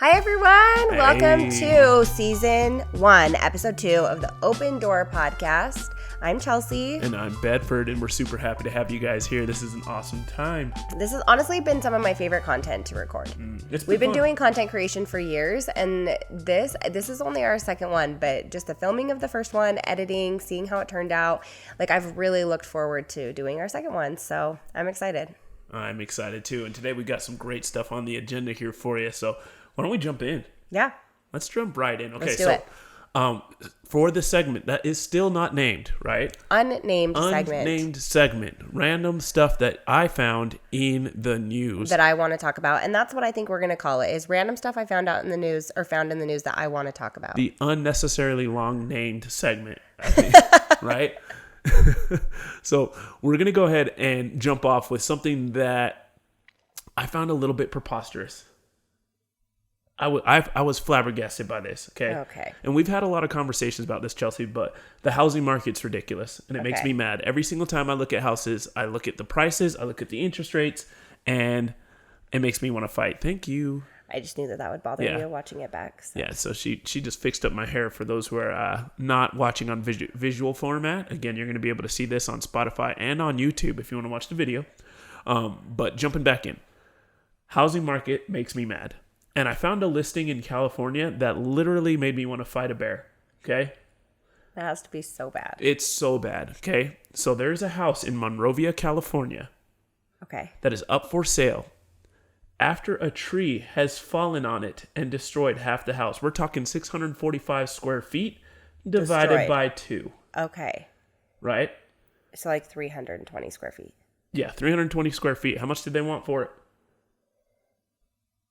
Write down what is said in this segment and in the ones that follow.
Hi, everyone. Hey. Welcome to Season 1, Episode 2 of the Open Door Podcast. I'm Chelsea. And I'm Bedford, and we're super happy to have you guys here. This is an awesome time. This has honestly been some of my favorite content to record. We've been doing content creation for years, and this is only our second one, but just the filming of the first one, editing, seeing how it turned out, like I've really looked forward to doing our second one, so I'm excited. I'm excited too, and today we got some great stuff on the agenda here for you, so why don't we jump in? Yeah. Let's jump right in. Okay, Let's do it. For the segment that is still not named, right? Unnamed segment. Random stuff that I found in the news. That I want to talk about. And that's what I think we're going to call it, is random stuff I found out in the news or found in the news that I want to talk about. The unnecessarily long named segment, I think, right? So we're going to go ahead and jump off with something that I found a little bit preposterous. I was flabbergasted by this, okay? And we've had a lot of conversations about this, Chelsea, but the housing market's ridiculous, and it makes me mad. Every single time I look at houses, I look at the prices, I look at the interest rates, and it makes me want to fight. Thank you. I just knew that would bother you watching it back. So. Yeah, so she just fixed up my hair for those who are not watching on visual format. Again, you're going to be able to see this on Spotify and on YouTube if you want to watch the video. But jumping back in, housing market makes me mad. And I found a listing in California that literally made me want to fight a bear, okay? That has to be so bad. It's so bad, okay? So there's a house in Monrovia, California, that is up for sale after a tree has fallen on it and destroyed half the house. We're talking 645 square feet divided by 2. Okay. Right? So like 320 square feet. Yeah, 320 square feet. How much did they want for it?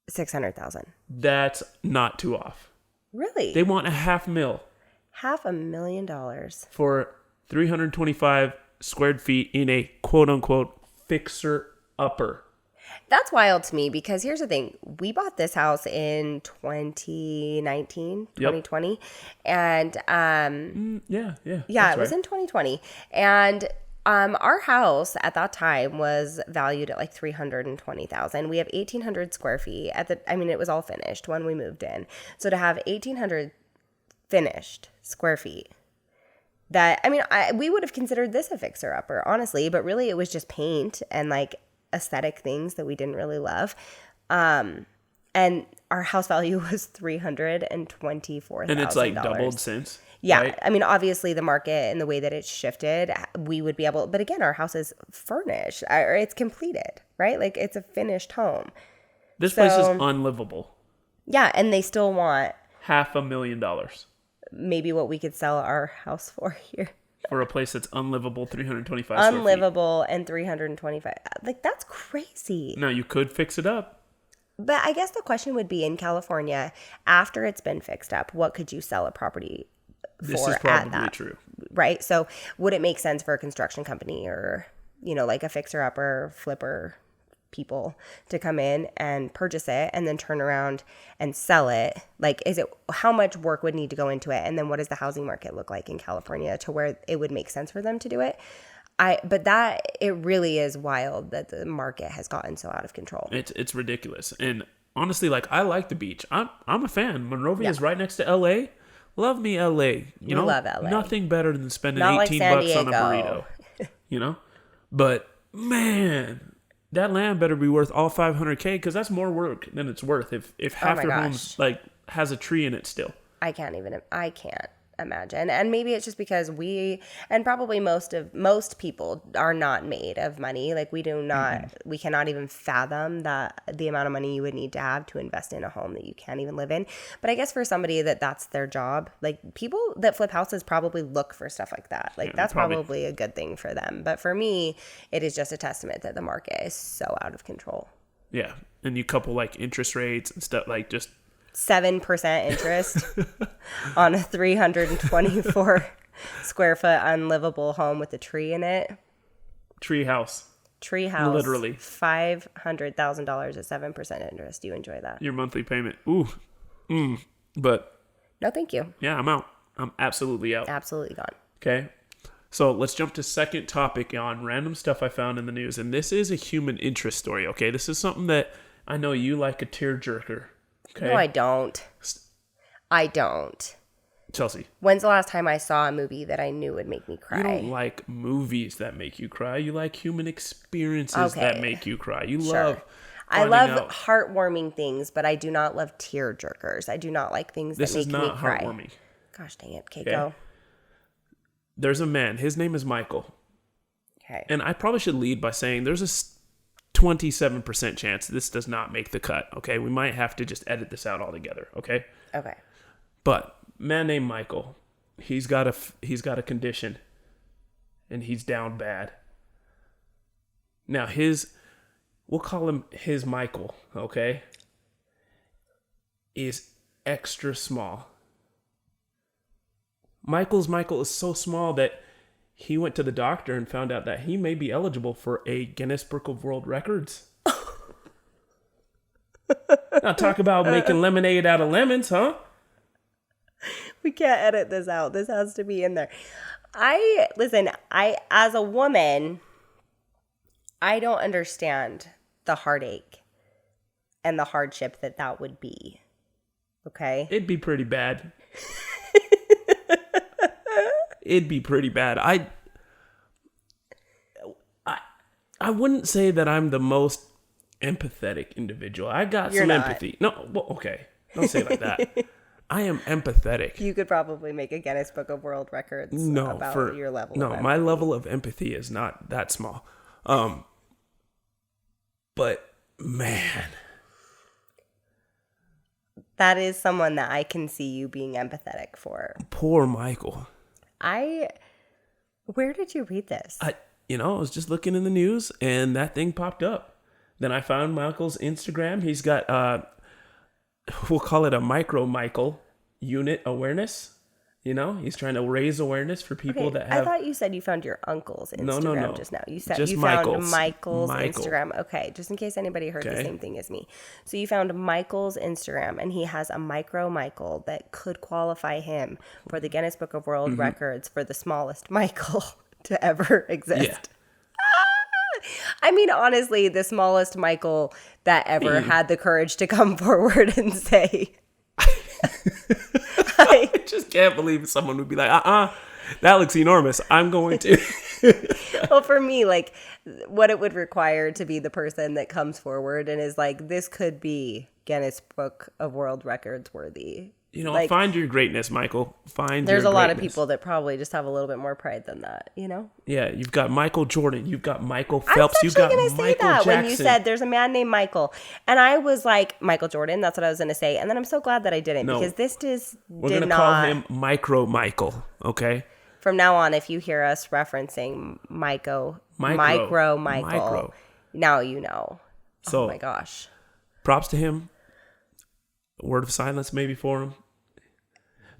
600,000. That's not too off. Really? They want $500,000. $500,000 for 325 square feet in a quote-unquote fixer-upper. That's wild to me because here's the thing. We bought this house in 2019, 2020. And yeah, it was in 2020. And our house at that time was valued at like $320,000. We have 1,800 square feet it was all finished when we moved in. So to have 1,800 finished square feet, we would have considered this a fixer upper, honestly, but really it was just paint and like aesthetic things that we didn't really love. And our house value was $324,000. And it's like doubled since. Yeah. Right? I mean, obviously the market and the way that it's shifted, we would be able, but again, our house is furnished or it's completed, right? Like it's a finished home. This place is unlivable. Yeah. And they still want $500,000. Maybe what we could sell our house for here. For a place that's unlivable, 325 square feet. Unlivable and 325. Like that's crazy. Now you could fix it up. But I guess the question would be in California, after it's been fixed up, what could you sell a property this for is probably at that, true. Right? So would it make sense for a construction company or, like a fixer-upper, flipper people to come in and purchase it and then turn around and sell it? Like, how much work would need to go into it? And then what does the housing market look like in California to where it would make sense for them to do it? It really is wild that the market has gotten so out of control. It's ridiculous. And honestly, like, I like the beach. I'm a fan. Monrovia is right next to LA. Love me LA. You know, love LA. Nothing better than spending Not $18 like on a burrito. But man, that land better be worth all $500,000 because that's more work than it's worth if half your home's like has a tree in it still. I can't imagine. And maybe it's just because and probably most people are not made of money. Like we cannot even fathom the amount of money you would need to have to invest in a home that you can't even live in. But I guess for somebody that's their job, like people that flip houses probably look for stuff like that. Like that's probably a good thing for them. But for me, it is just a testament that the market is so out of control. Yeah. And you couple like interest rates and stuff, like just 7% interest on a 324 square foot unlivable home with a tree in it. Tree house. Literally. $500,000 at 7% interest. Do you enjoy that? Your monthly payment. Ooh. But. No, thank you. Yeah, I'm out. I'm absolutely out. Absolutely gone. Okay. So let's jump to second topic on random stuff I found in the news. And this is a human interest story, okay? This is something that I know you like, a tearjerker. Okay. No, I don't. I don't. Chelsea. When's the last time I saw a movie that I knew would make me cry? You don't like movies that make you cry. You like human experiences that make you cry. You love. I love heartwarming things, but I do not love tear jerkers. I do not like things that make me cry. This is not heartwarming. Gosh dang it, Keiko. There's a man. His name is Michael. Okay. And I probably should lead by saying there's a 27% chance this does not make the cut. Okay. We might have to just edit this out altogether. Okay. Okay. But man named Michael, he's got a condition, and he's down bad. Now we'll call him his Michael, okay, is extra small. Michael is so small that he went to the doctor and found out that he may be eligible for a Guinness Book of World Records. Now talk about making lemonade out of lemons, huh? We can't edit this out. This has to be in there. As a woman, I don't understand the heartache and the hardship that would be. Okay? It'd be pretty bad. It'd be pretty bad. I wouldn't say that I'm the most empathetic individual. I got some empathy. No, well, okay. Don't say it like that. I am empathetic. You could probably make a Guinness Book of World Records about your level of empathy. My level of empathy is not that small. But man, that is someone that I can see you being empathetic for. Poor Michael. Where did you read this? I was just looking in the news and that thing popped up. Then I found Michael's Instagram. He's got we'll call it a micro Michael unit awareness. He's trying to raise awareness for people that have. I thought you said you found your uncle's Instagram no. just now. You said just you found Michael's Instagram. Okay, just in case anybody heard the same thing as me. So you found Michael's Instagram, and he has a micro Michael that could qualify him for the Guinness Book of World Records for the smallest Michael to ever exist. Yeah. I mean, honestly, the smallest Michael that ever had the courage to come forward and say, I just can't believe someone would be like, that looks enormous. I'm going to. Well, for me, like, what it would require to be the person that comes forward and is like, this could be Guinness Book of World Records worthy. Find your greatness, Michael. There's a lot of people that probably just have a little bit more pride than that, Yeah, you've got Michael Jordan, you've got Michael Phelps, you've got Michael Jackson. I was actually going to say that when you said there's a man named Michael, and I was like, Michael Jordan. That's what I was going to say, and then I'm so glad that I didn't because we're going to call him Micro Michael. Okay. From now on, if you hear us referencing Micro Michael, now you know. So, oh my gosh! Props to him. Word of silence maybe for him.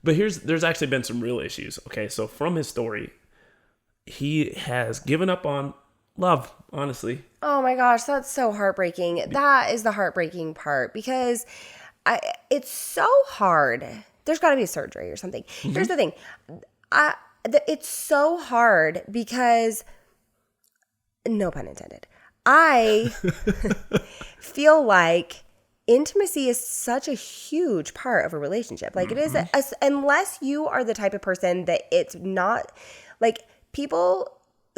But there's actually been some real issues. Okay, so from his story, he has given up on love, honestly. Oh my gosh, that's so heartbreaking. That is the heartbreaking part because it's so hard. There's got to be a surgery or something. Mm-hmm. Here's the thing. It's so hard because, no pun intended, I feel like intimacy is such a huge part of a relationship. Like, it is, unless you are the type of person that it's not, like, people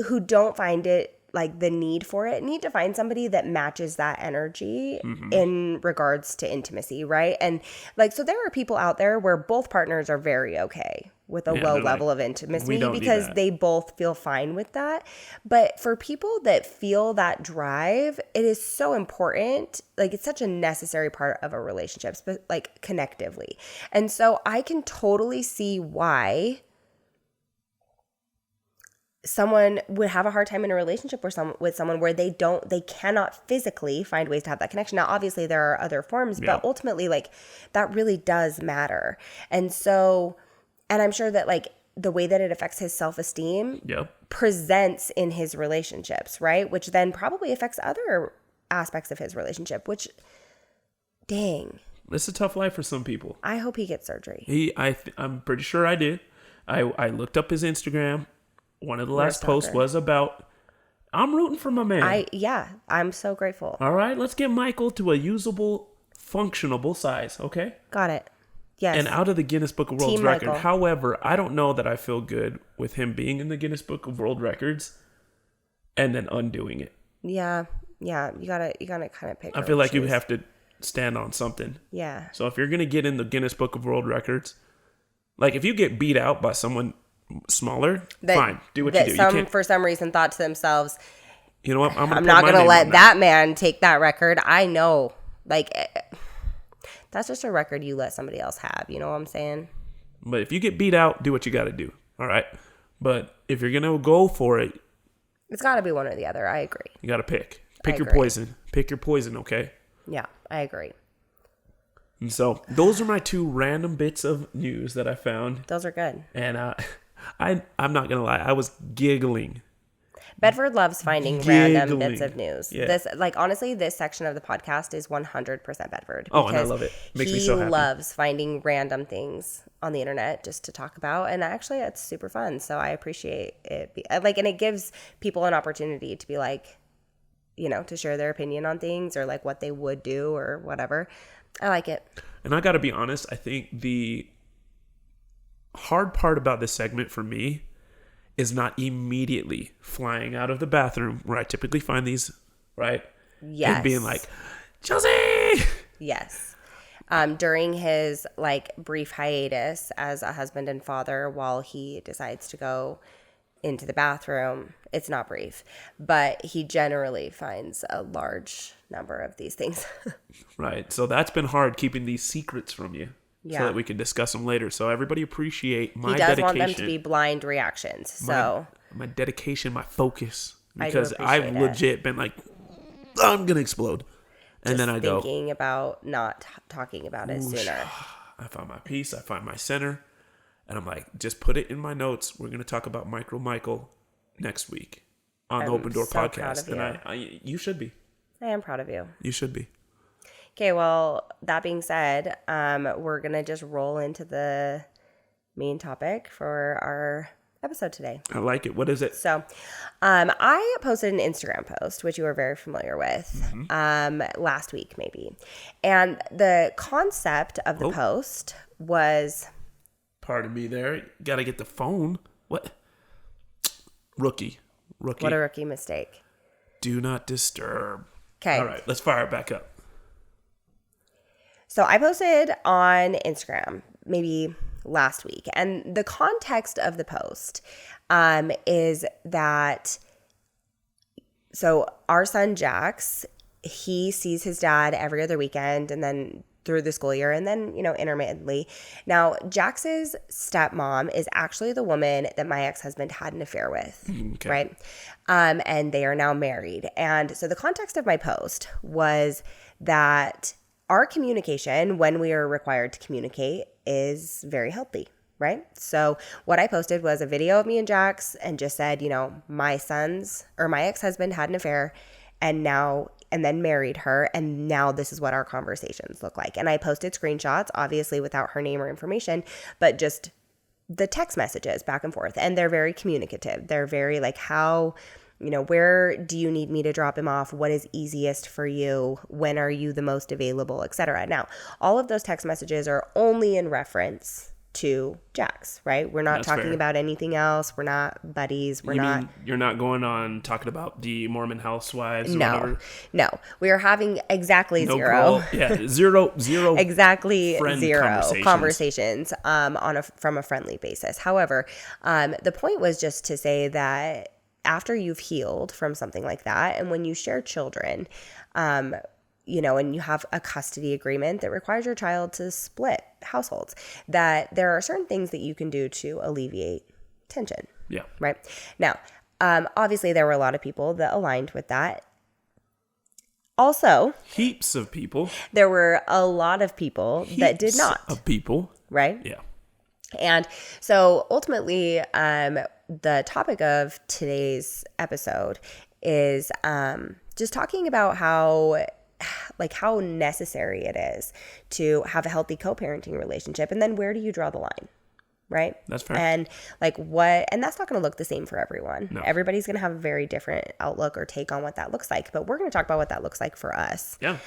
who don't find it, like, the need for it, need to find somebody that matches that energy in regards to intimacy, right? And, like, so there are people out there where both partners are very okay with a low level of intimacy because they both feel fine with that. But for people that feel that drive, it is so important. Like, it's such a necessary part of a relationship, like, connectively. And so I can totally see why someone would have a hard time in a relationship with someone where they cannot physically find ways to have that connection. Now, obviously there are other forms, but ultimately, like, that really does matter. And so, and I'm sure that, like, the way that it affects his self-esteem presents in his relationships, right? Which then probably affects other aspects of his relationship, which, dang. It's a tough life for some people. I hope he gets surgery. I'm pretty sure I did. I looked up his Instagram. One of the last posts was about, I'm rooting for my man. I'm so grateful. All right, let's get Michael to a usable functionable size, okay? Got it. Yes. And out of the Guinness Book of World Team Records. Michael. However, I don't know that I feel good with him being in the Guinness Book of World Records and then undoing it. Yeah. You gotta kind of pick. I feel like you have to stand on something. Yeah. So if you're gonna get in the Guinness Book of World Records, like if you get beat out by someone smaller, fine, do what you do. Some for some reason thought to themselves, you know what? I'm not gonna let that man take that record. I know, like that's just a record you let somebody else have. You know what I'm saying? But if you get beat out, do what you got to do. All right. But if you're gonna go for it, it's got to be one or the other. I agree. You got to pick. Pick your poison. Pick your poison, okay? Yeah, I agree. And so those are my 2 random bits of news that I found. Those are good. And I'm not going to lie. I was giggling. Bedford loves finding random bits of news. Yeah. This, like, honestly, this section of the podcast is 100% Bedford. Oh, and I love it. Makes me so happy. He loves finding random things on the internet just to talk about. And actually, it's super fun. So I appreciate it. Like, and it gives people an opportunity to be like, you know, to share their opinion on things or like what they would do or whatever. I like it. And I got to be honest, I think the hard part about this segment for me is not immediately flying out of the bathroom where I typically find these, right? Yes. And being like, Chelsie! Yes. During his like brief hiatus as a husband and father while he decides to go into the bathroom, it's not brief, but he generally finds a large number of these things. Right. So that's been hard, keeping these secrets from you. Yeah. So that we can discuss them later. So everybody appreciate my dedication. He does want them to be blind reactions. So my dedication, my focus. Because I've legit been like, I'm going to explode. And then I go. Thinking about not talking about it sooner. I find my peace. I find my center. And I'm like, just put it in my notes. We're going to talk about Micro Michael next week on the Open Door podcast. And you should be. I am proud of you. You should be. Okay, well, that being said, we're going to just roll into the main topic for our episode today. I like it. What is it? So, I posted an Instagram post, which you are very familiar with, last week maybe. And the concept of the post was... Pardon me there. Got to get the phone. What? Rookie. What a rookie mistake. Do not disturb. Okay. All right, let's fire it back up. So I posted on Instagram maybe last week. And the context of the post is that, so our son Jax, he sees his dad every other weekend and then through the school year and then, you know, intermittently. Now, Jax's stepmom is actually the woman that my ex-husband had an affair with, right? And they are now married. And so the context of my post was that our communication, when we are required to communicate, is very healthy, right? So what I posted was a video of me and Jax and just said, you know, my ex-husband had an affair and then married her, and now this is what our conversations look like. And I posted screenshots, obviously without her name or information, but just the text messages back and forth. And they're very communicative. They're very like, how, you know, where do you need me to drop him off? What is easiest for you? When are you the most available, etc. Now, all of those text messages are only in reference to Jax, right? We're not talking about anything else. We're not buddies. You're not going on talking about the Mormon housewives? No. We are having exactly zero. Zero. Exactly zero conversations from a friendly basis. However, the point was just to say that after you've healed from something like that, and when you share children, you know, and you have a custody agreement that requires your child to split households, that there are certain things that you can do to alleviate tension. Yeah. Right. Now, obviously, there were a lot of people that aligned with that. Also, heaps of people. There were a lot of people that did not. Of people. Right. Yeah. And so ultimately, the topic of today's episode is just talking about how necessary it is to have a healthy co-parenting relationship. And then where do you draw the line? Right? That's fair. And and that's not going to look the same for everyone. No. Everybody's going to have a very different outlook or take on what that looks like. But we're going to talk about what that looks like for us. Yeah.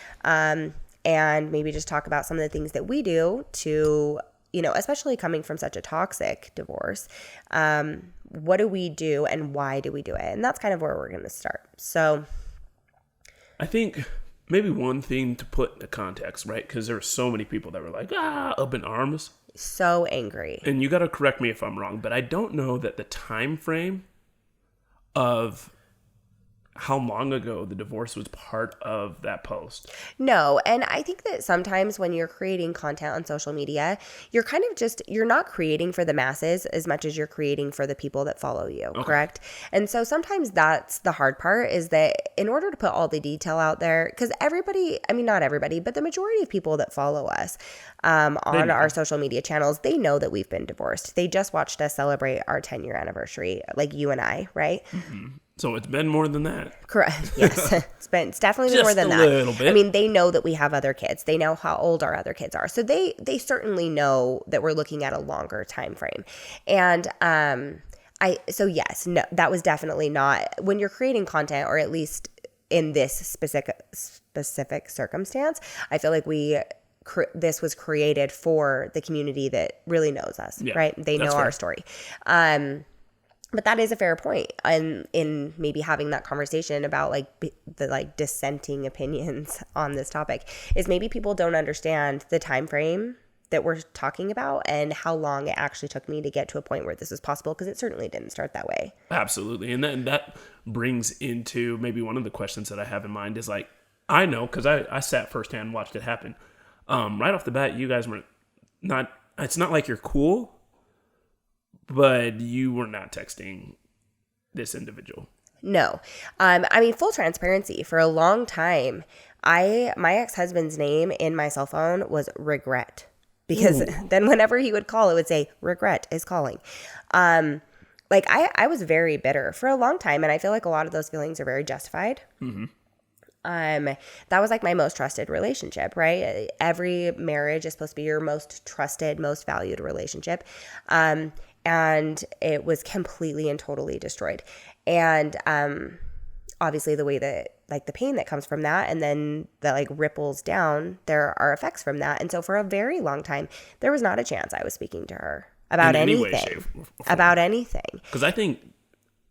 and maybe just talk about some of the things that we do to, especially coming from such a toxic divorce. What do we do and why do we do it? And that's kind of where we're going to start. So I think maybe one thing to put into context, right? Because there were so many people that were like, up in arms. So angry. And you got to correct me if I'm wrong, but I don't know that the time frame of how long ago the divorce was part of that post. No, and I think that sometimes when you're creating content on social media, you're kind of you're not creating for the masses as much as you're creating for the people that follow you, correct? And so sometimes that's the hard part, is that in order to put all the detail out there, because not everybody, but the majority of people that follow us on our social media channels, they know that we've been divorced. They just watched us celebrate our 10-year anniversary, like you and I, right? Mm-hmm. So it's been more than that. Correct. Yes. It's definitely been more than that. Just a little bit. I mean, they know that we have other kids. They know how old our other kids are. So they certainly know that we're looking at a longer time frame. And yes, no, that was definitely not when you're creating content, or at least in this specific circumstance. I feel like this was created for the community that really knows us, right? They know our story. But that is a fair point, and in maybe having that conversation about the dissenting opinions on this topic, is maybe people don't understand the time frame that we're talking about and how long it actually took me to get to a point where this was possible, because it certainly didn't start that way. Absolutely. And then that brings into maybe one of the questions that I have in mind is I know, because I sat firsthand and watched it happen. Right off the bat, you guys were it's not like you're cool, but you were not texting this individual. No. Full transparency. For a long time, my ex-husband's name in my cell phone was Regret. Because then whenever he would call, it would say, Regret is calling. I was very bitter for a long time, and I feel like a lot of those feelings are very justified. Mm-hmm. That was my most trusted relationship, right? Every marriage is supposed to be your most trusted, most valued relationship. And it was completely and totally destroyed. And obviously the way that the pain that comes from that, and then that ripples down, there are effects from that. And so for a very long time, there was not a chance I was speaking to her about anything. About anything. Because I think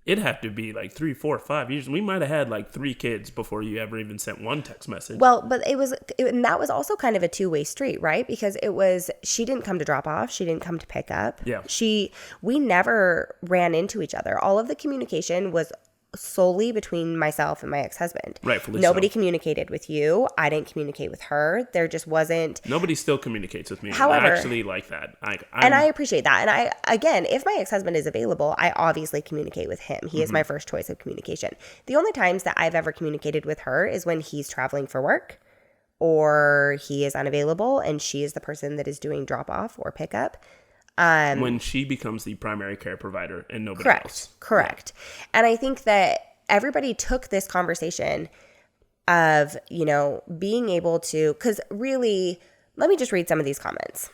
it had to be 3, 4, 5 years. We might have had 3 kids before you ever even sent one text message. Well, but and that was also kind of a two-way street, right? Because she didn't come to drop off. She didn't come to pick up. Yeah. We never ran into each other. All of the communication was solely between myself and my ex-husband. Rightfully Nobody so. communicated with you. I didn't communicate with her. There just wasn't. Nobody still communicates with me. However, I actually like that. And I appreciate that. And if my ex-husband is available, I obviously communicate with him. He is my first choice of communication. The only times that I've ever communicated with her is when he's traveling for work, or he is unavailable and she is the person that is doing drop off or pickup. When she becomes the primary care provider and nobody else. Correct. And I think that everybody took this conversation of, being able to, because really, let me just read some of these comments.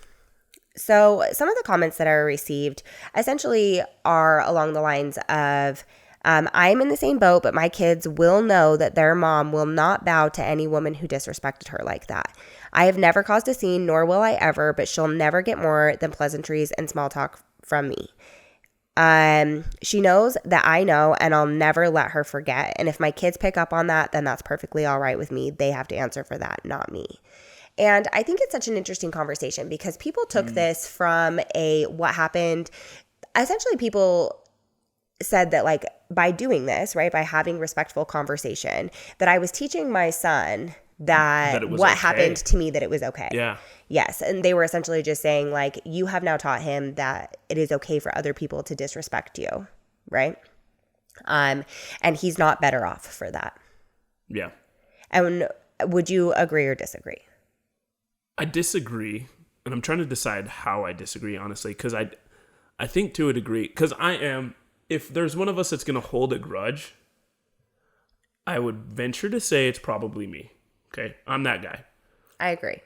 So some of the comments that I received essentially are along the lines of, I'm in the same boat, but my kids will know that their mom will not bow to any woman who disrespected her like that. I have never caused a scene, nor will I ever, but she'll never get more than pleasantries and small talk from me. She knows that I know, and I'll never let her forget. And if my kids pick up on that, then that's perfectly all right with me. They have to answer for that, not me. And I think it's such an interesting conversation, because people took this from what happened. Essentially, people said that by doing this, right, by having respectful conversation, that I was teaching my son that what happened to me, that it was okay. Yeah. Yes. And they were essentially just saying you have now taught him that it is okay for other people to disrespect you. Right. And he's not better off for that. Yeah. And would you agree or disagree? I disagree. And I'm trying to decide how I disagree, honestly, because I think to a degree, because if there's one of us that's going to hold a grudge, I would venture to say it's probably me. Okay? I'm that guy. I agree.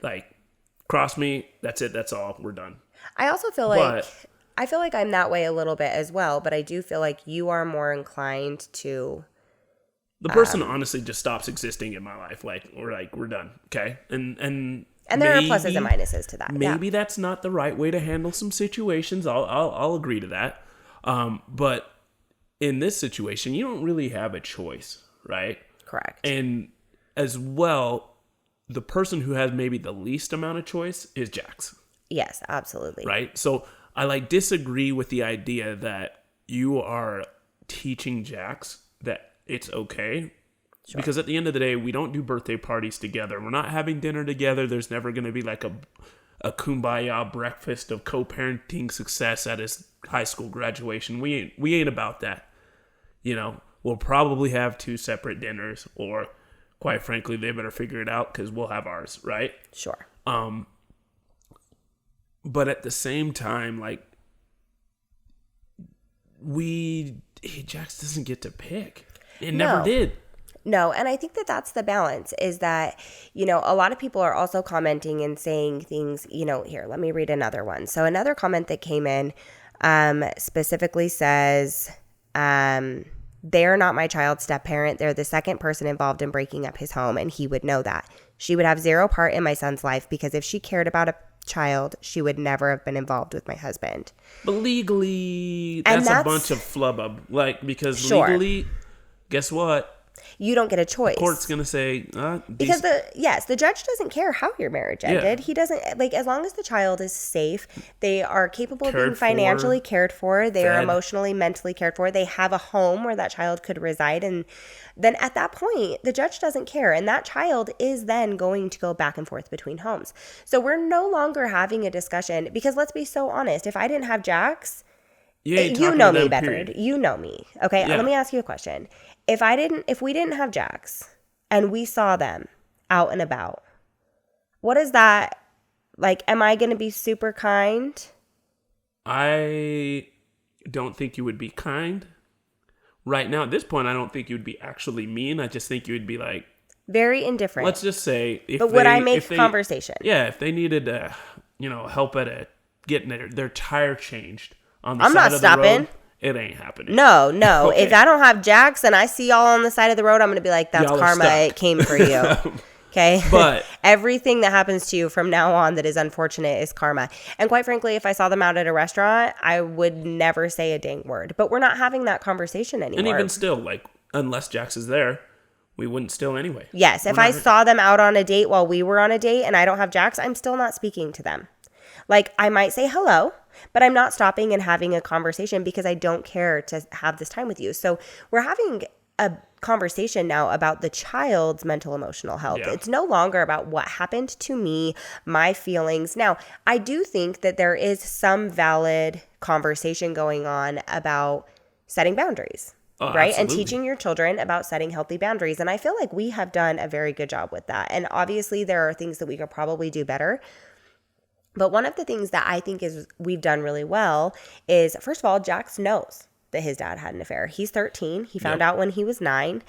Cross me, that's it, that's all, we're done. I also feel like I'm that way a little bit as well, but I do feel like you are more inclined to The person honestly just stops existing in my life. Like we're done. Okay. And there are pluses and minuses to that. Maybe that's not the right way to handle some situations. I'll agree to that. But in this situation, you don't really have a choice, right? Correct. And as well, the person who has maybe the least amount of choice is Jax. Yes, absolutely. Right? So I disagree with the idea that you are teaching Jax that it's okay. Sure. Because at the end of the day, we don't do birthday parties together. We're not having dinner together. There's never going to be like a kumbaya breakfast of co-parenting success at his high school graduation. We ain't about that. We'll probably have 2 separate dinners, or quite frankly, they better figure it out because we'll have ours, right? Sure. But at the same time, Jax doesn't get to pick. It never did. No, and I think that that's the balance, is that, a lot of people are also commenting and saying things, here, let me read another one. So another comment that came in specifically says, they're not my child's step-parent. They're the second person involved in breaking up his home, and he would know that. She would have zero part in my son's life because if she cared about a child, she would never have been involved with my husband. But legally, that's a bunch of flubbub. Because legally, guess what? You don't get a choice. The court's going to say... because the judge doesn't care how your marriage ended. Yeah. He doesn't... as long as the child is safe, they are capable of being financially cared for. They are emotionally, mentally cared for. They have a home where that child could reside. And then at that point, the judge doesn't care. And that child is then going to go back and forth between homes. So we're no longer having a discussion. Because let's be so honest. If I didn't have Jax... You know me, Bedford. You know me. Okay, Let me ask you a question. If we didn't have Jax and we saw them out and about, what is that like? Am I going to be super kind? I don't think you would be kind. Right now, at this point, I don't think you'd be actually mean. I just think you would be like... very indifferent. Let's just say... would I make conversation? Yeah, if they needed help at getting their tire changed... I'm not stopping. It ain't happening. No. Okay. If I don't have Jax and I see y'all on the side of the road, I'm going to be like, that's karma. It came for you. Okay? But everything that happens to you from now on that is unfortunate is karma. And quite frankly, if I saw them out at a restaurant, I would never say a dang word. But we're not having that conversation anymore. And even still, unless Jax is there, we wouldn't still anyway. Yes. If I saw them out on a date while we were on a date and I don't have Jax, I'm still not speaking to them. I might say hello, but I'm not stopping and having a conversation because I don't care to have this time with you. So we're having a conversation now about the child's mental emotional health. Yeah. It's no longer about what happened to me, my feelings. Now, I do think that there is some valid conversation going on about setting boundaries. Right? Absolutely. And teaching your children about setting healthy boundaries. And I feel like we have done a very good job with that. And obviously there are things that we could probably do better. But one of the things that I think we've done really well is, first of all, Jax knows that his dad had an affair. He's 13. He found out when he was 9.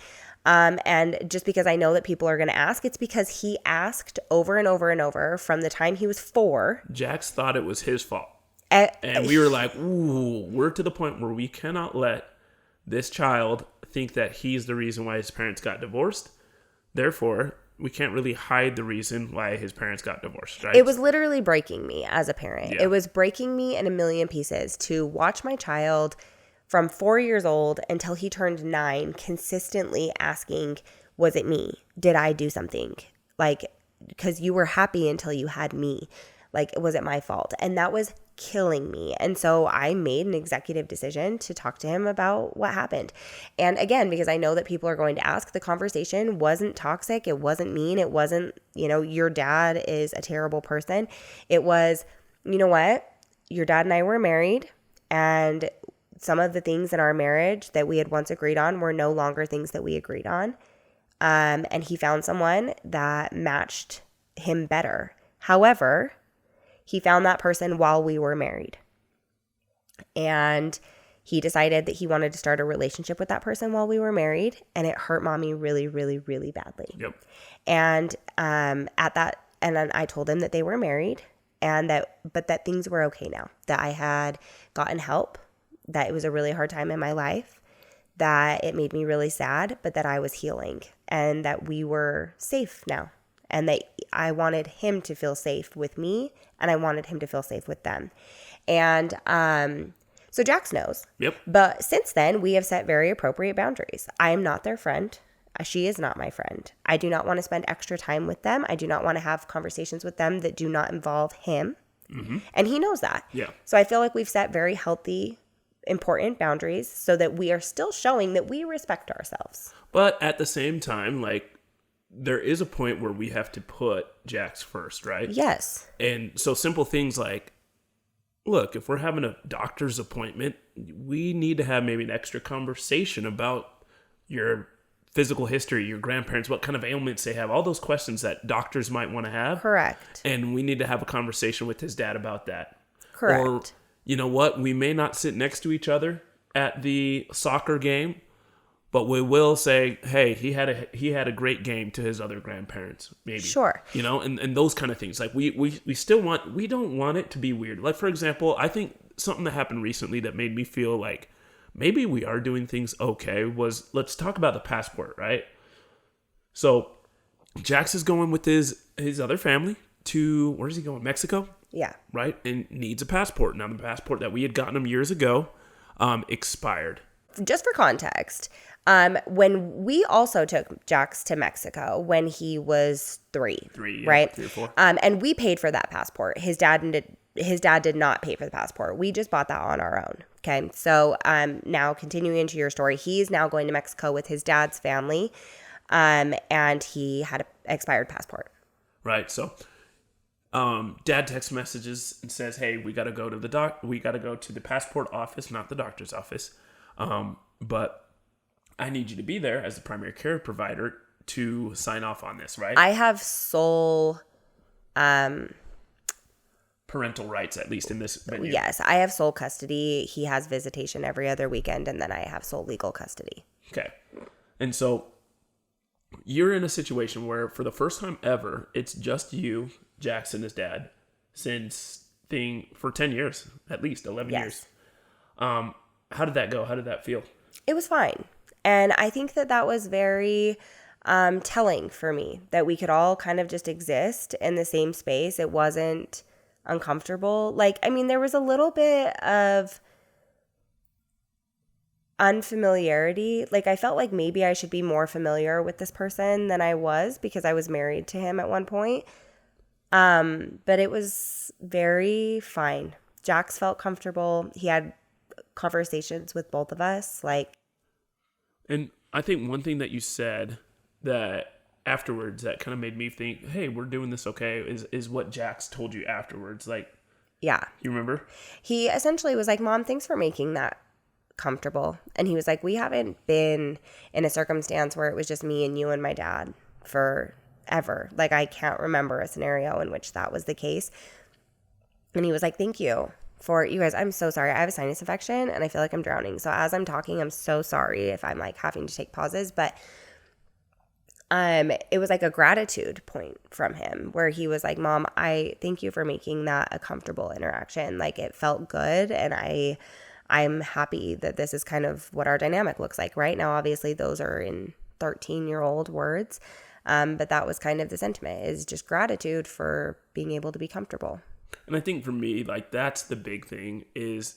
And just because I know that people are going to ask, it's because he asked over and over and over from the time he was 4. Jax thought it was his fault. And we were like, ooh, we're to the point where we cannot let this child think that he's the reason why his parents got divorced. Therefore... we can't really hide the reason why his parents got divorced, right? It was literally breaking me as a parent. Yeah. It was breaking me in a million pieces to watch my child from 4 years old until he turned 9 consistently asking, was it me? Did I do something? Because you were happy until you had me. Was it my fault? And that was killing me. And so I made an executive decision to talk to him about what happened. And again, because I know that people are going to ask, the conversation wasn't toxic. It wasn't mean. It wasn't, your dad is a terrible person. It was, you know what? Your dad and I were married, and some of the things in our marriage that we had once agreed on were no longer things that we agreed on. And he found someone that matched him better. However, he found that person while we were married. And he decided that he wanted to start a relationship with that person while we were married. And it hurt mommy really, really, really badly. Yep. And then I told him that they were married but that things were okay now. That I had gotten help. That it was a really hard time in my life. that it made me really sad, but that I was healing and that we were safe now. And that I wanted him to feel safe with me, and I wanted him to feel safe with them. And so Jax knows. Yep. But since then, we have set very appropriate boundaries. I am not their friend. She is not my friend. I do not want to spend extra time with them. I do not want to have conversations with them that do not involve him. Mm-hmm. And he knows that. Yeah. So I feel like we've set very healthy, important boundaries so that we are still showing that we respect ourselves. But at the same time, like, there is a point where we have to put Jax first, right? Yes. And so simple things like, look, if we're having a doctor's appointment, we need to have maybe an extra conversation about your physical history, your grandparents, what kind of ailments they have, all those questions that doctors might want to have. Correct. And we need to have a conversation with his dad about that. Correct. Or, you know what, we may not sit next to each other at the soccer game, but we will say, hey, he had a great game to his other grandparents, maybe. Sure. You know, and those kind of things. Like we don't want it to be weird. Like, for example, I think something that happened recently that made me feel like maybe we are doing things okay was, let's talk about the passport, right? So Jax is going with his other family to, where is he going? Mexico? Yeah. Right? And needs a passport. Now, the passport that we had gotten him years ago expired. Just for context, when we also took Jax to Mexico when he was three, yeah, right? 3 or 4. And we paid for that passport. His dad did not pay for the passport. We just bought that on our own. Okay. So now continuing into your story, he's now going to Mexico with his dad's family, and he had an expired passport. Right. So dad text messages and says, hey, we got to go to the passport office, not the doctor's office. But I need you to be there as the primary care provider to sign off on this, right? I have sole parental rights, at least in this venue. Yes, I have sole custody. He has visitation every other weekend, and then I have sole legal custody. Okay. And so you're in a situation where for the first time ever, it's just you, Jax, and his dad for 10 years, at least 11 years. How did that go? How did that feel? It was fine. And I think that was very telling for me that we could all kind of just exist in the same space. It wasn't uncomfortable. Like, I mean, there was a little bit of unfamiliarity. Like, I felt like maybe I should be more familiar with this person than I was because I was married to him at one point. But it was very fine. Jax felt comfortable. He had conversations with both of us, like. And I think one thing that you said that afterwards that kind of made me think, hey, we're doing this okay, is what Jax told you afterwards. Like, yeah. You remember? He essentially was like, Mom, thanks for making that comfortable. And he was like, we haven't been in a circumstance where it was just me and you and my dad forever. Like, I can't remember a scenario in which that was the case. And he was like, thank you for you guys. I'm so sorry. I have a sinus infection and I feel like I'm drowning. So as I'm talking, I'm so sorry if I'm like having to take pauses, but it was like a gratitude point from him where he was like, Mom, I thank you for making that a comfortable interaction. Like, it felt good. And I'm happy that this is kind of what our dynamic looks like right now. Obviously those are in 13-year-old words. But that was kind of the sentiment, is just gratitude for being able to be comfortable. And I think for me, like, that's the big thing, is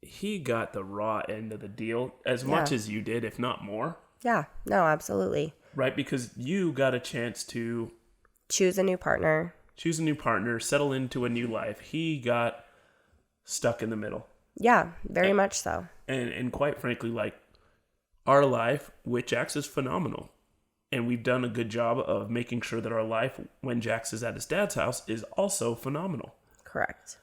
he got the raw end of the deal as much as you did, if not more. Yeah, no, absolutely. Right? Because you got a chance to choose a new partner, settle into a new life. He got stuck in the middle. Yeah, very much so. And quite frankly, like, our life with Jax is phenomenal. And we've done a good job of making sure that our life when Jax is at his dad's house is also phenomenal. Correct.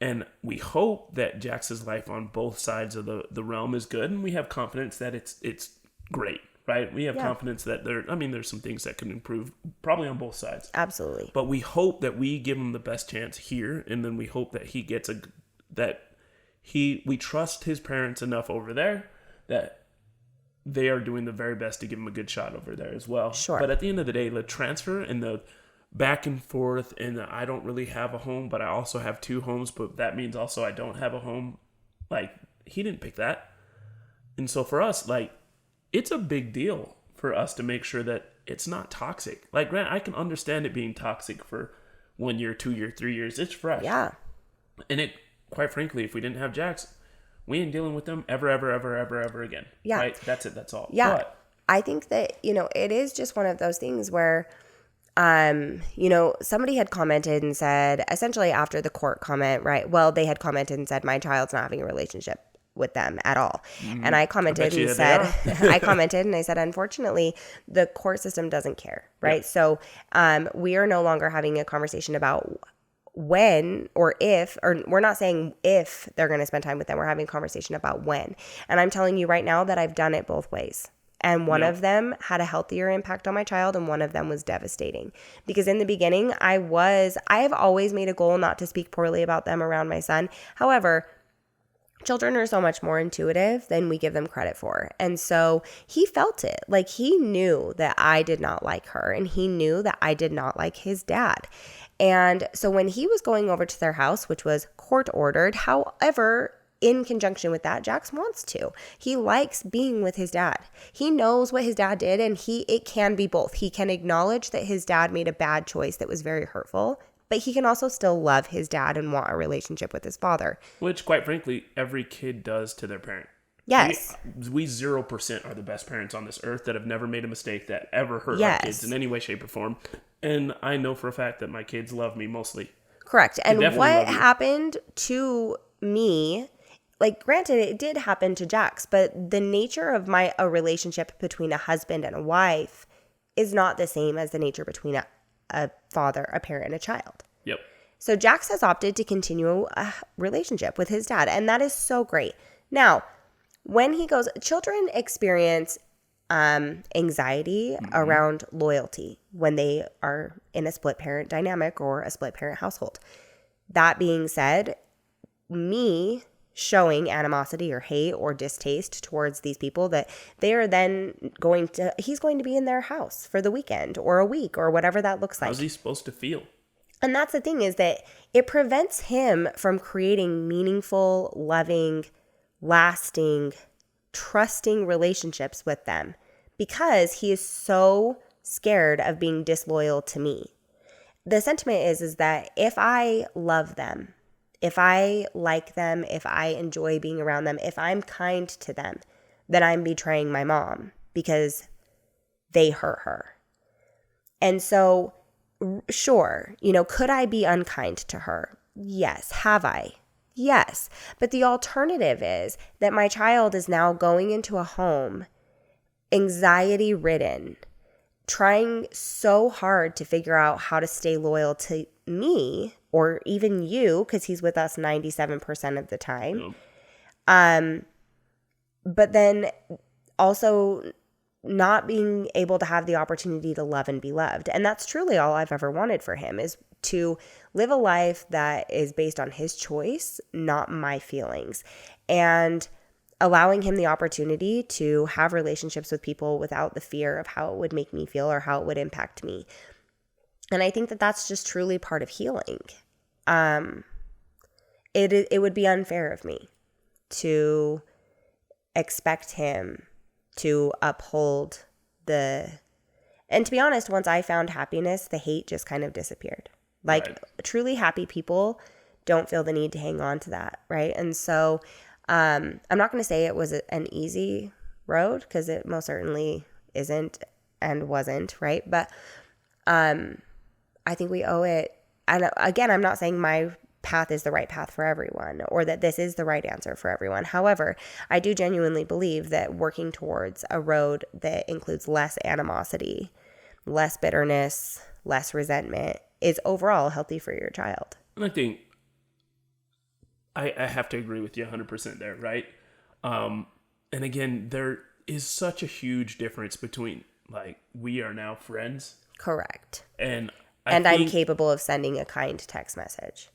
And we hope that Jax's life on both sides of the realm is good. And we have confidence that it's great, right? We have confidence that there's some things that can improve probably on both sides. Absolutely. But we hope that we give him the best chance here. And then we hope that he gets we trust his parents enough over there that they are doing the very best to give him a good shot over there as well. Sure. But at the end of the day, the transfer and the back and forth and the, I don't really have a home, but I also have 2 homes, but that means also I don't have a home. Like, he didn't pick that. And so for us, like, it's a big deal for us to make sure that it's not toxic. Like, Grant, I can understand it being toxic for 1 year, 2 year, 3 years. It's fresh. Yeah. And it, quite frankly, if we didn't have Jax, we ain't dealing with them ever again. Yeah. Right? That's it. That's all. Yeah. But I think that, it is just one of those things where, somebody had commented and said, essentially after the court comment, right? Well, they had commented and said, my child's not having a relationship with them at all. Mm-hmm. And I commented and said, I commented and I said, unfortunately, the court system doesn't care, right? Yeah. So we are no longer having a conversation about when or if, or we're not saying if they're going to spend time with them. We're having a conversation about when. And I'm telling you right now that I've done it both ways. And one of them had a healthier impact on my child, and one of them was devastating. Because in the beginning, I have always made a goal not to speak poorly about them around my son. However, children are so much more intuitive than we give them credit for. And so he felt it. Like, he knew that I did not like her, and he knew that I did not like his dad. And so when he was going over to their house, which was court ordered, however, in conjunction with that, Jax wants to. He likes being with his dad. He knows what his dad did, and it can be both. He can acknowledge that his dad made a bad choice that was very hurtful, but he can also still love his dad and want a relationship with his father. Which, quite frankly, every kid does to their parent. Yes. We 0% are the best parents on this earth that have never made a mistake that ever hurt our kids in any way, shape, or form. And I know for a fact that my kids love me mostly. Correct. And what happened to me, like, granted, it did happen to Jax, but the nature of a relationship between a husband and a wife is not the same as the nature between a father, a parent, and a child. Yep. So Jax has opted to continue a relationship with his dad, and that is so great. Now, when he goes, children experience anxiety around loyalty when they are in a split parent dynamic or a split parent household. That being said, me showing animosity or hate or distaste towards these people, that they are then he's going to be in their house for the weekend or a week or whatever that looks like. How's he supposed to feel? And that's the thing, is that it prevents him from creating meaningful, loving, lasting, trusting relationships with them, because he is so scared of being disloyal to me. The sentiment is that if I love them, if I like them, if I enjoy being around them, if I'm kind to them, then I'm betraying my mom because they hurt her. And so, sure, could I be unkind to her? Yes. Have I? Yes. But the alternative is that my child is now going into a home anxiety-ridden, trying so hard to figure out how to stay loyal to me or even you, because he's with us 97% of the time. Yep. But then also not being able to have the opportunity to love and be loved. And that's truly all I've ever wanted for him, is to live a life that is based on his choice, not my feelings. And allowing him the opportunity to have relationships with people without the fear of how it would make me feel or how it would impact me. And I think that that's just truly part of healing. It would be unfair of me to expect him to uphold and to be honest, once I found happiness, the hate just kind of disappeared. Like, right. Truly happy people don't feel the need to hang on to that, right? And so I'm not going to say it was an easy road, because it most certainly isn't and wasn't, right? But I think we owe it. And again, I'm not saying my path is the right path for everyone or that this is the right answer for everyone. However, I do genuinely believe that working towards a road that includes less animosity, less bitterness, less resentment is overall healthy for your child. And I think I have to agree with you 100% there, right? And again, there is such a huge difference between, like, we are now friends. Correct. And I'm capable of sending a kind text message.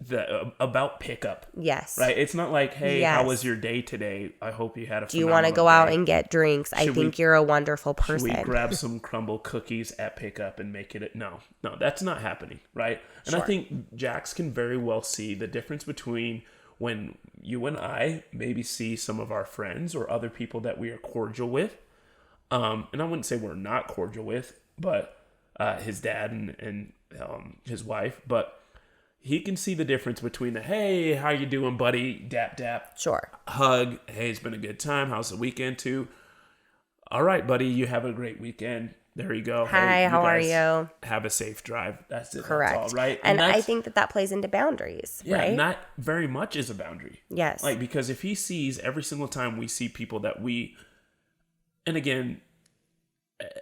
About pickup. Yes. Right? It's not like, hey, How was your day today? I hope you had a phenomenal day. Do you want to go out and get drinks? I think you're a wonderful person. Should we grab some crumble cookies at pickup and make it? No, that's not happening, right? And sure. I think Jax can very well see the difference between when you and I maybe see some of our friends or other people that we are cordial with, and I wouldn't say we're not cordial with, but his dad and his wife, but he can see the difference between the, hey, how you doing, buddy? Dap, dap. Sure. Hug. Hey, it's been a good time. How's the weekend, too? All right, buddy, you have a great weekend. There you go. Hi, hey, how are you? Have a safe drive. That's it. Correct. That's all, right? And I think that plays into boundaries, yeah, right? and that very much is a boundary. Yes. Like, because if he sees every single time we see people that we, and again,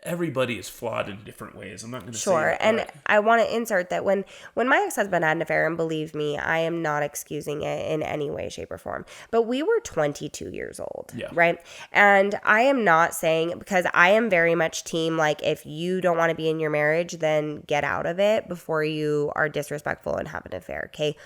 everybody is flawed in different ways. I'm not going to say Sure. that, And but I want to insert that when my ex-husband had an affair, and believe me, I am not excusing it in any way, shape, or form, but we were 22 years old, Yeah. right? And I am not saying, because I am very much team, like, if you don't want to be in your marriage, then get out of it before you are disrespectful and have an affair, okay?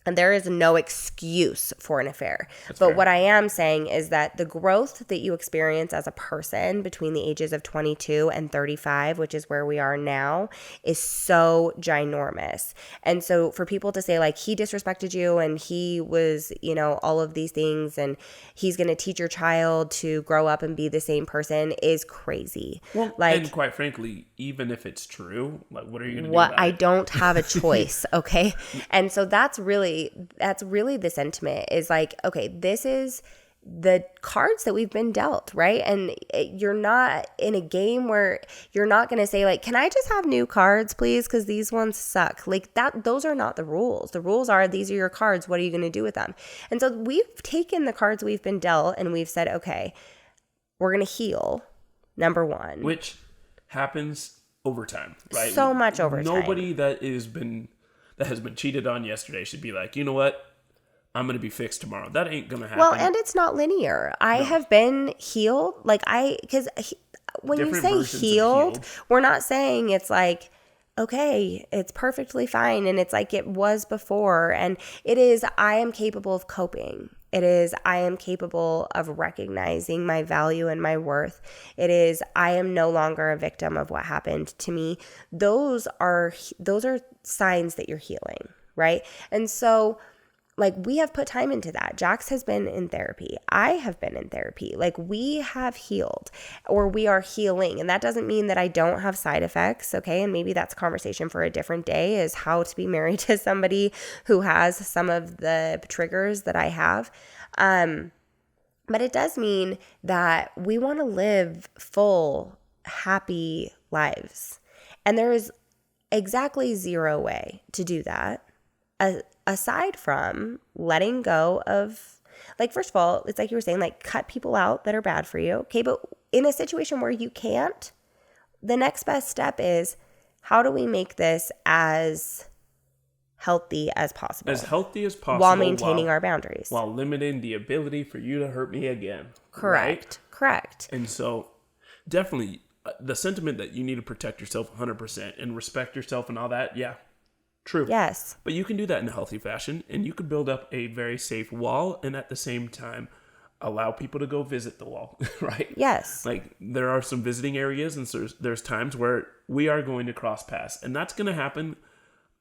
And there is no excuse for an affair. That's but fair. what I am saying is that the growth that you experience as a person between the ages of 22 and 35, which is where we are now, is so ginormous. And so for people to say, like, he disrespected you and he was, all of these things, and he's going to teach your child to grow up and be the same person is crazy. Well, like, and quite frankly, even if it's true, like, what are you going to do what about I it? don't have a choice, okay? And so that's really the sentiment, is like, okay, this is the cards that we've been dealt, right? And you're not in a game where you're not going to say, like, can I just have new cards, please? Because these ones suck. Like, those are not the rules. The rules are, these are your cards. What are you going to do with them? And so we've taken the cards we've been dealt and we've said, okay, we're going to heal, number one. Which happens over time, right? So much over time. Nobody that has been cheated on yesterday should be like, you know what? I'm going to be fixed tomorrow. That ain't going to happen. Well, and it's not linear. I have been healed. Like, because when Different you say versions of healed, we're not saying it's like, okay, it's perfectly fine and it's like it was before. And it is, I am capable of coping. It is, I am capable of recognizing my value and my worth. It is, I am no longer a victim of what happened to me. Those are signs that you're healing, right? And so, like, we have put time into that. Jax has been in therapy. I have been in therapy. Like, we have healed, or we are healing. And that doesn't mean that I don't have side effects, okay? And maybe that's a conversation for a different day, is how to be married to somebody who has some of the triggers that I have. But it does mean that we want to live full, happy lives. And there is exactly zero way to do that, aside from letting go of, like, first of all, it's like you were saying, like, cut people out that are bad for you. Okay, but in a situation where you can't, the next best step is, how do we make this as healthy as possible? As healthy as possible. While maintaining our boundaries. While limiting the ability for you to hurt me again. Correct. Right? Correct. And so, definitely, the sentiment that you need to protect yourself 100% and respect yourself and all that, yeah. True. Yes. But you can do that in a healthy fashion, and you could build up a very safe wall, and at the same time, allow people to go visit the wall, right? Yes. Like, there are some visiting areas, and so there's times where we are going to cross paths, and that's going to happen,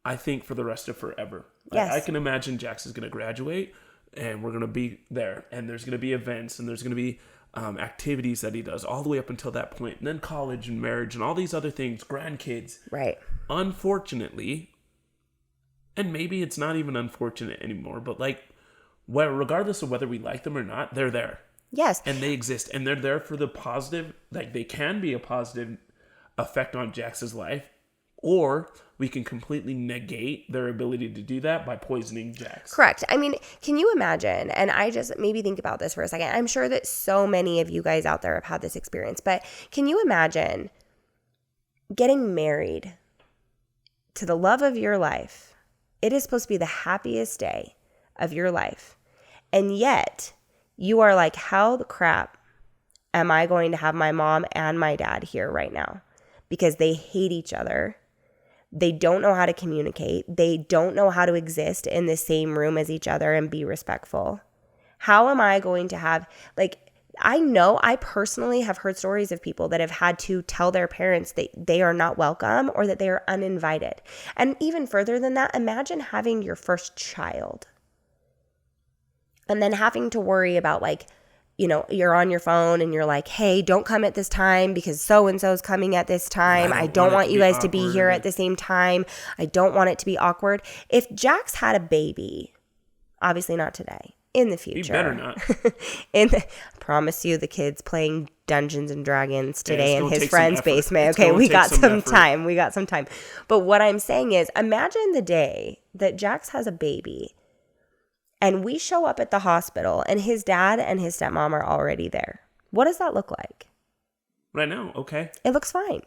I think, for the rest of forever. Yes. I can imagine Jax is going to graduate, and we're going to be there, and there's going to be events, and there's going to be activities that he does all the way up until that point, and then college and marriage and all these other things, grandkids. Right. Unfortunately, and maybe it's not even unfortunate anymore, but like, well, regardless of whether we like them or not, they're there. Yes. And they exist, and they're there for the positive, like, they can be a positive effect on Jax's life, or we can completely negate their ability to do that by poisoning Jax. Correct. I mean, can you imagine, and I just maybe think about this for a second. I'm sure that so many of you guys out there have had this experience, but can you imagine getting married to the love of your life? It is supposed to be the happiest day of your life. And yet you are like, how the crap am I going to have my mom and my dad here right now? Because they hate each other. They don't know how to communicate. They don't know how to exist in the same room as each other and be respectful. How am I going to have, like, I know I personally have heard stories of people that have had to tell their parents that they are not welcome or that they are uninvited. And even further than that, imagine having your first child. And then having to worry about like, you know, you're on your phone and you're like, hey, don't come at this time because so-and-so's coming at this time. I don't want you guys to be here at the same time. I don't want it to be awkward. If Jax had a baby, obviously not today, in the future. He better not. I promise you the kid's playing Dungeons and Dragons today in his friend's basement. Okay, we got some time. We got some time. But what I'm saying is, imagine the day that Jax has a baby and we show up at the hospital and his dad and his stepmom are already there. What does that look like? Right now, okay. It looks fine.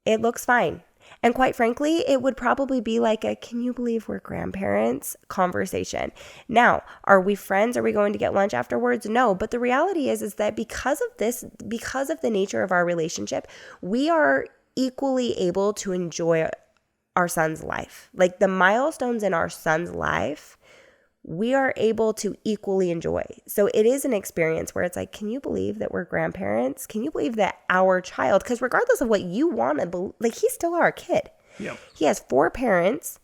It looks fine. And quite frankly, it would probably be like a, can you believe we're grandparents conversation. Now, are we friends? Are we going to get lunch afterwards? No. But the reality is that because of this, because of the nature of our relationship, we are equally able to enjoy our son's life. Like the milestones in our son's life, we are able to equally enjoy. So it is an experience where it's like, can you believe that we're grandparents? Can you believe that our child, because regardless of what you want to believe, like he's still our kid. Yep. He has 4 parents.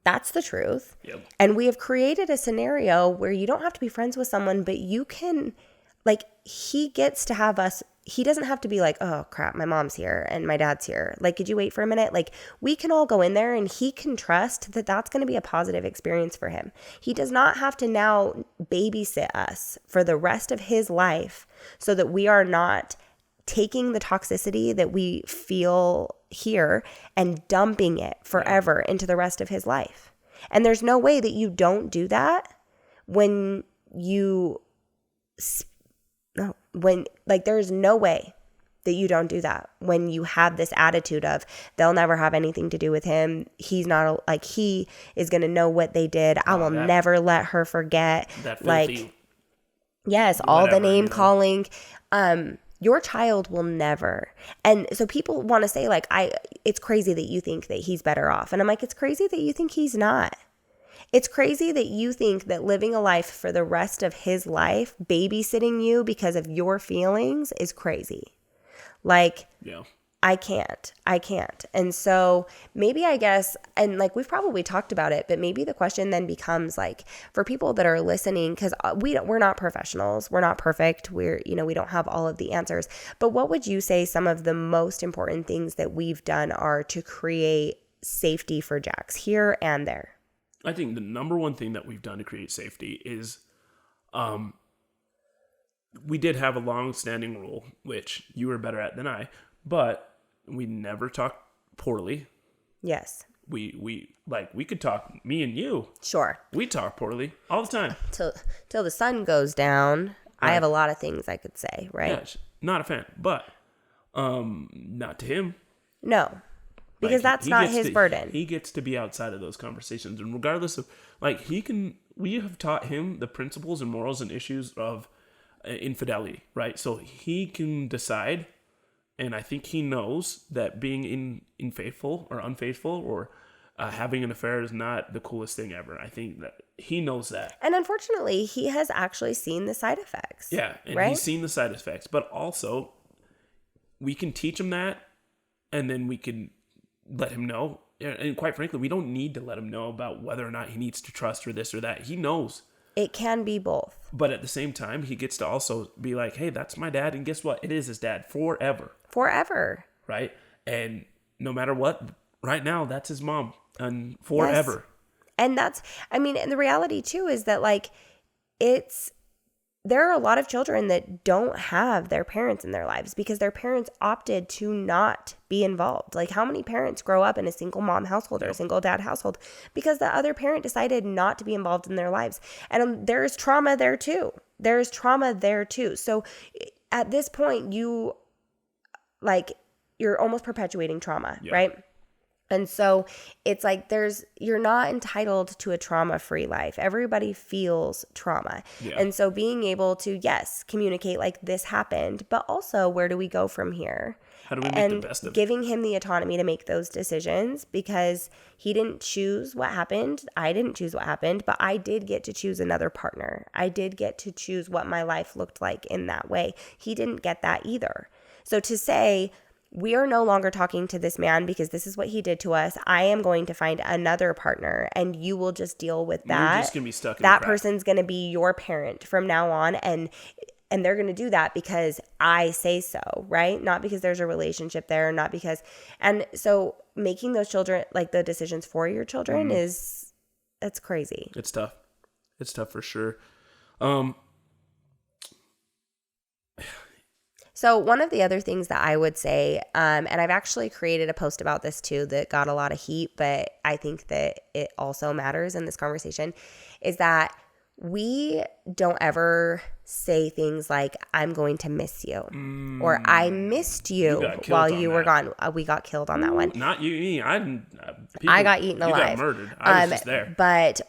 That's the truth. Yep. And we have created a scenario where you don't have to be friends with someone, but you can, like, he gets to have us. He doesn't have to be like, oh crap, my mom's here and my dad's here. Like, could you wait for a minute? Like, we can all go in there and he can trust that that's going to be a positive experience for him. He does not have to now babysit us for the rest of his life so that we are not taking the toxicity that we feel here and dumping it forever into the rest of his life. And there's no way that you don't do that when you there's no way that you don't do that when you have this attitude of they'll never have anything to do with him. He's not like, he is going to know what they did. I will never let her forget. That like, yes, all the name calling. Your child will never. And so people want to say like, it's crazy that you think that he's better off. And I'm like, it's crazy that you think he's not. It's crazy that you think that living a life for the rest of his life, babysitting you because of your feelings is crazy. Like, yeah. I can't. And so maybe I guess, and like we've probably talked about it, but maybe the question then becomes like for people that are listening, because we're not professionals. We're not perfect. We don't have all of the answers. But what would you say some of the most important things that we've done are to create safety for Jax here and there? I think the number one thing that we've done to create safety is we did have a long-standing rule, which you were better at than I, but we never talk poorly. Yes. We could talk, me and you. Sure. We talk poorly all the time. Till the sun goes down. Right. I have a lot of things I could say, right? Yes. Not a fan, but not to him. No. Because that's not his burden. He gets to be outside of those conversations. And regardless of, like, we have taught him the principles and morals and issues of infidelity, right? So he can decide, and I think he knows that being unfaithful or having an affair is not the coolest thing ever. I think that he knows that. And unfortunately, he has actually seen the side effects. Yeah, and right? He's seen the side effects. But also, we can teach him that, and then we can let him know. And quite frankly, we don't need to let him know about whether or not he needs to trust or this or that. He knows. It can be both. But at the same time, he gets to also be like, hey, that's my dad. And guess what? It is his dad forever. Forever. Right? And no matter what, right now, that's his mom. And forever. Yes. And and the reality too is that like, there are a lot of children that don't have their parents in their lives because their parents opted to not be involved. Like how many parents grow up in a single mom household or a single dad household because the other parent decided not to be involved in their lives. And there's trauma there too. So at this point, you're almost perpetuating trauma, right? And so it's like you're not entitled to a trauma-free life. Everybody feels trauma. Yeah. And so being able to, yes, communicate like this happened, but also where do we go from here? How do we make the best of it? Giving him the autonomy to make those decisions because he didn't choose what happened. I didn't choose what happened, but I did get to choose another partner. I did get to choose what my life looked like in that way. He didn't get that either. So to say, we are no longer talking to this man because this is what he did to us. I am going to find another partner, and you will just deal with that. You're just going to be stuck in that the crap. person's going to be your parent from now on, and they're going to do that because I say so, right? Not because there's a relationship there, not because. And so making those children, like the decisions for your children that's crazy. It's tough. It's tough for sure. So one of the other things that I would say, and I've actually created a post about this too that got a lot of heat, but I think that it also matters in this conversation, is that we don't ever say things like, I'm going to miss you, or I missed you while you were gone. We got killed on that one. Not you, me. I got eaten alive. You got murdered. I was just there.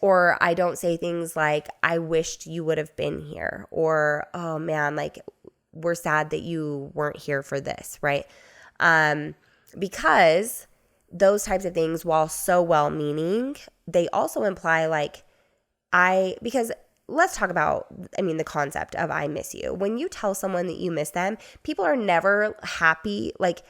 Or I don't say things like, I wished you would have been here, or, oh man, like, we're sad that you weren't here for this, right? Because those types of things, while so well-meaning, they also imply like, because let's talk about, the concept of I miss you. When you tell someone that you miss them, people are never happy. Like,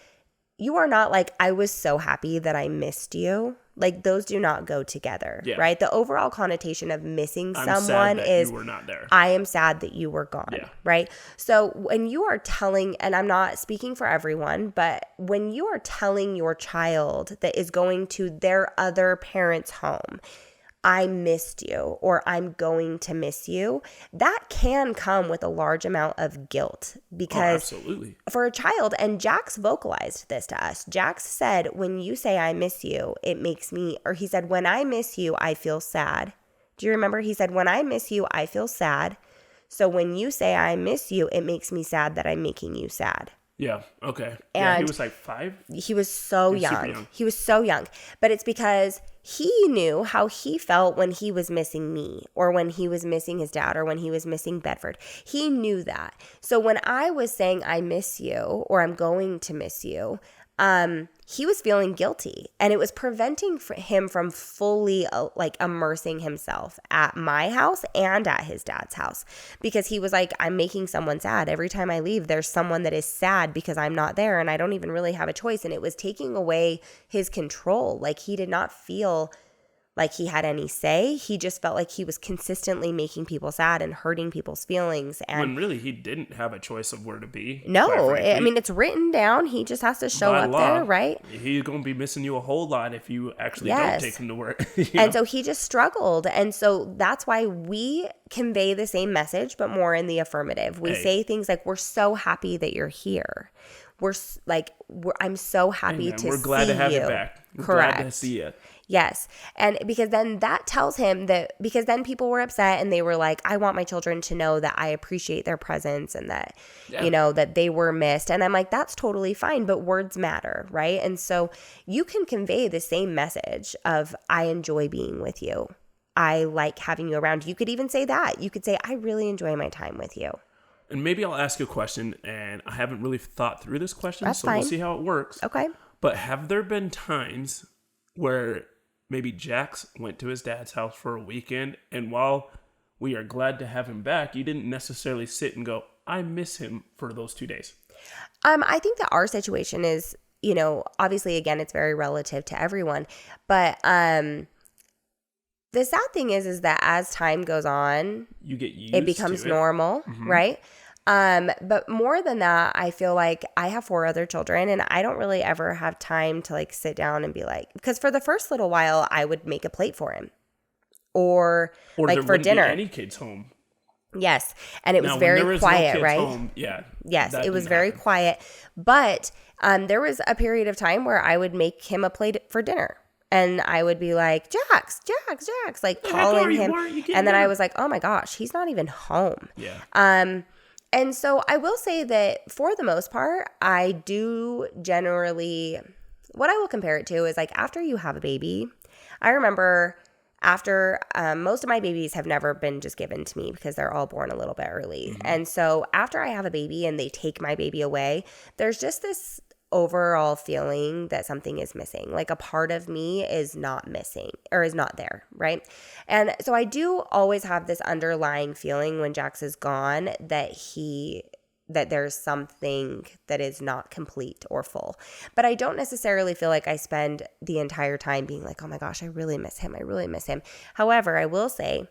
you are not like, I was so happy that I missed you. Like, those do not go together, right? The overall connotation of missing someone is, you were not there. I am sad that you were gone, right? So when you are telling, and I'm not speaking for everyone, but when you are telling your child that is going to their other parent's home, I missed you, or I'm going to miss you, that can come with a large amount of guilt, because for a child, and Jax vocalized this to us. Jax said, when you say I miss you, it makes me, or he said, when I miss you, I feel sad. Do you remember? He said, when I miss you, I feel sad. So when you say I miss you, it makes me sad that I'm making you sad. Yeah. Okay. And he was like 5. He was so young. He was so young. But it's because he knew how he felt when he was missing me, or when he was missing his dad, or when he was missing Bedford. He knew that. So when I was saying I miss you, or I'm going to miss you, he was feeling guilty, and it was preventing him from fully immersing himself at my house and at his dad's house, because he was like, I'm making someone sad. Every time I leave, there's someone that is sad because I'm not there, and I don't even really have a choice. And it was taking away his control. Like, he did not feel like he had any say. He just felt like he was consistently making people sad and hurting people's feelings. And when really he didn't have a choice of where to be. No, it's written down. He just has to show up there, right? He's going to be missing you a whole lot if you actually don't take him to work. And so he just struggled. And so that's why we convey the same message, but more in the affirmative. We say things like, we're so happy that you're here. I'm so happy to see you. We're glad to have you back. We're glad to see you. Yes. And because then that tells him that, because then people were upset and they were like, I want my children to know that I appreciate their presence, and that, that they were missed. And I'm like, that's totally fine, but words matter, right? And so you can convey the same message of, I enjoy being with you. I like having you around. You could even say that. You could say, I really enjoy my time with you. And maybe I'll ask you a question, and I haven't really thought through this question, That's so fine. We'll see how it works. Okay. But have there been times where maybe Jax went to his dad's house for a weekend, and while we are glad to have him back, you didn't necessarily sit and go, I miss him for those 2 days? I think that our situation is, obviously, again, it's very relative to everyone, but the sad thing is that as time goes on, you get used it becomes normal, right? But more than that, I feel like I have 4 other children, and I don't really ever have time to sit down and be like, because for the first little while, I would make a plate for him, or there for dinner. Be any kids home. Yes, and it was very quiet, no right? Home, yeah. Yes, it was very quiet, but there was a period of time where I would make him a plate for dinner. And I would be like, Jax, calling him. And then I was like, oh my gosh, he's not even home. Yeah. And so I will say that for the most part, I do generally, what I will compare it to is after you have a baby, I remember after most of my babies have never been just given to me because they're all born a little bit early. And so after I have a baby and they take my baby away, there's just this overall feeling that something is missing. Like a part of me is not missing, or is not there, right? And so I do always have this underlying feeling when Jax is gone that that there's something that is not complete or full. But I don't necessarily feel like I spend the entire time being like, oh my gosh, I really miss him. I really miss him. However, I will say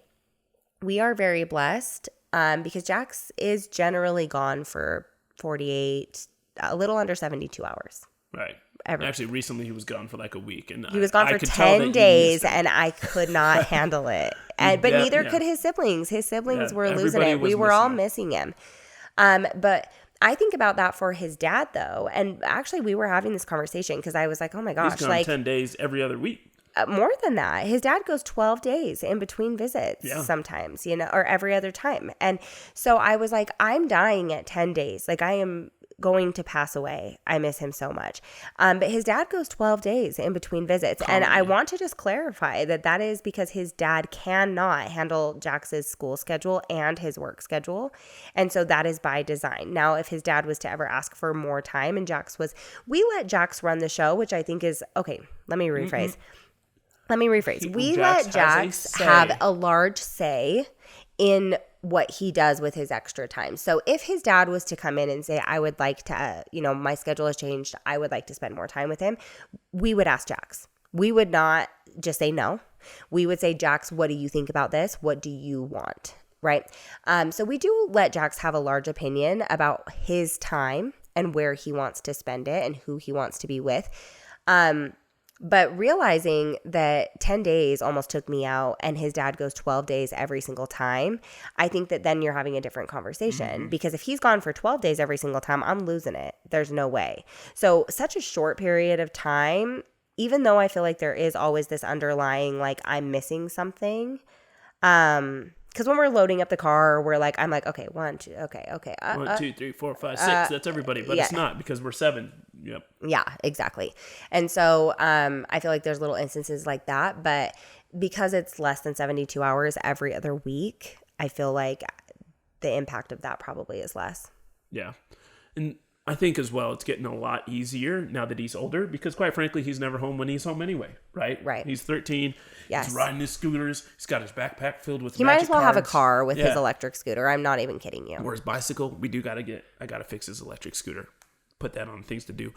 we are very blessed because Jax is generally gone for 48, a little under 72 hours. Right. Ever. Actually, recently he was gone for like a week, and he was gone for 10 days, and I could not handle it. But neither could his siblings. His siblings were losing it. We were all missing him. But I think about that for his dad, though. And actually, we were having this conversation because I was like, oh my gosh. He's gone 10 days every other week. More than that. His dad goes 12 days in between visits sometimes, or every other time. And so I was like, I'm dying at 10 days. Like, I am going to pass away. I miss him so much. But his dad goes 12 days in between visits. And I want to just clarify that is because his dad cannot handle Jax's school schedule and his work schedule. And so that is by design. Now, if his dad was to ever ask for more time and we let Jax run the show, which I think is, okay, let me rephrase. We let Jax have a large say in what he does with his extra time. So if his dad was to come in and say, I would like to, my schedule has changed, I would like to spend more time with him, we would ask Jax. We would not just say no. We would say, Jax, what do you think about this? What do you want? Right? So we do let Jax have a large opinion about his time and where he wants to spend it and who he wants to be with. But realizing that 10 days almost took me out and his dad goes 12 days every single time, I think that then you're having a different conversation. Because if he's gone for 12 days every single time, I'm losing it. There's no way. So such a short period of time, even though I feel like there is always this underlying, like, I'm missing something. Because when we're loading up the car, I'm like, okay, 1, 2, okay. 1, 2, 3, 4, 5, 6. That's everybody, but it's not because we're 7. Yep. Yeah, exactly. And so I feel like there's little instances like that, but because it's less than 72 hours every other week, I feel like the impact of that probably is less. Yeah. And I think as well, it's getting a lot easier now that he's older because quite frankly, he's never home when he's home anyway, right? Right. He's 13. Yes. He's riding his scooters. He's got his backpack filled with He might as well cards. have a car with his electric scooter. I'm not even kidding you. Or his bicycle. I got to fix his electric scooter. Put that on things to do.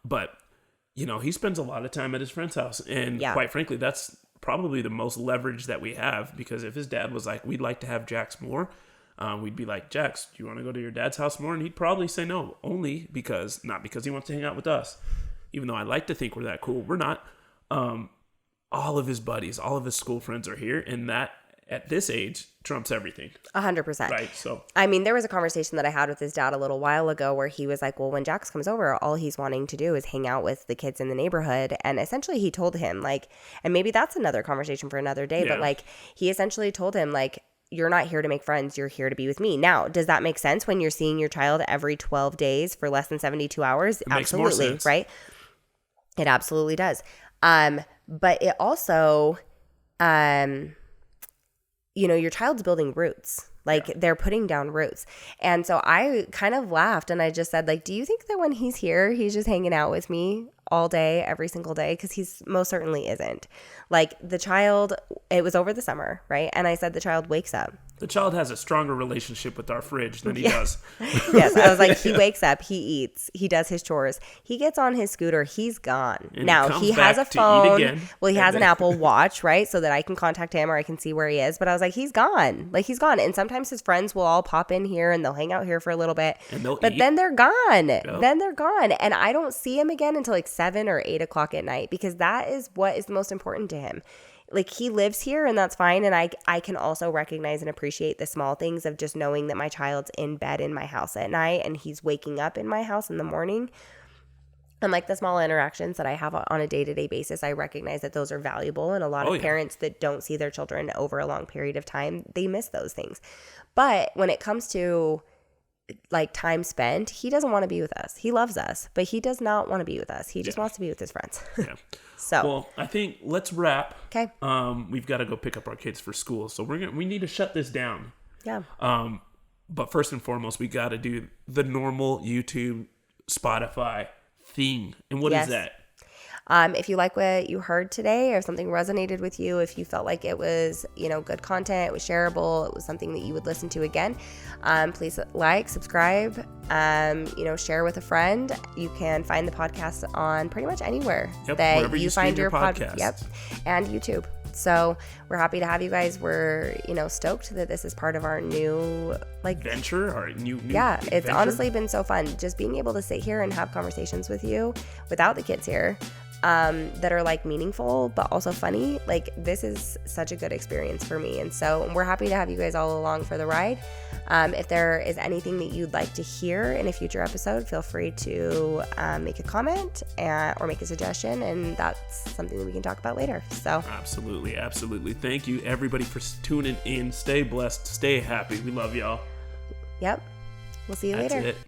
But, he spends a lot of time at his friend's house. And quite frankly, that's probably the most leverage that we have because if his dad was like, we'd like to have Jax more, we'd be like, Jax, do you want to go to your dad's house more? And he'd probably say no, not because he wants to hang out with us. Even though I like to think we're that cool. We're not. All of his buddies, all of his school friends are here. And that, at this age, trumps everything. 100%. Right, so. I mean, there was a conversation that I had with his dad a little while ago where he was like, well, when Jax comes over, all he's wanting to do is hang out with the kids in the neighborhood. And essentially he told him, like, and maybe that's another conversation for another day, but like, he essentially told him, like, you're not here to make friends. You're here to be with me. Now, does that make sense when you're seeing your child every 12 days for less than 72 hours? It makes more sense. Right? It absolutely does. But it also, your child's building roots. Like they're putting down roots. And so I kind of laughed and I just said, like, do you think that when he's here, he's just hanging out with me all day, every single day? Because he's most certainly isn't. Like the child, it was over the summer, right? And I said the child wakes up. The child has a stronger relationship with our fridge than he does. Yes, I was like, he wakes up, he eats, he does his chores, he gets on his scooter, he's gone. And now he has a phone. Well, he has an Apple Watch, right? So that I can contact him or I can see where he is. But I was like, he's gone. Like he's gone. And sometimes his friends will all pop in here and they'll hang out here for a little bit. But then they're gone. Yep. Then they're gone. And I don't see him again until like 7 or 8 o'clock at night because that is what is the most important to him. Like he lives here and that's fine. And I can also recognize and appreciate the small things of just knowing that my child's in bed in my house at night and he's waking up in my house in the morning. And like the small interactions that I have on a day-to-day basis, I recognize that those are valuable. And a lot of parents that don't see their children over a long period of time, they miss those things. But when it comes to like time spent, he doesn't want to be with us. He loves us, but he does not want to be with us. He just wants to be with his friends. Yeah. So, well, I think let's wrap. Okay. We've got to go pick up our kids for school, so we need to shut this down. Yeah. But first and foremost, we got to do the normal YouTube, Spotify thing. And what is that? If you like what you heard today, or if something resonated with you, if you felt like it was, good content, it was shareable, it was something that you would listen to again, please like, subscribe, share with a friend. You can find the podcast on pretty much anywhere that you find your podcast. Yep, and YouTube. So we're happy to have you guys. We're, stoked that this is part of our new venture, our new yeah, it's venture. Honestly been so fun just being able to sit here and have conversations with you without the kids here, that are meaningful but also funny. This is such a good experience for me, and so we're happy to have you guys all along for the ride. If there is anything that you'd like to hear in a future episode, feel free to make a comment or make a suggestion, and that's something that we can talk about later. So absolutely thank you everybody for tuning in. Stay blessed, stay happy. We love y'all. Yep, we'll see you later. That's it.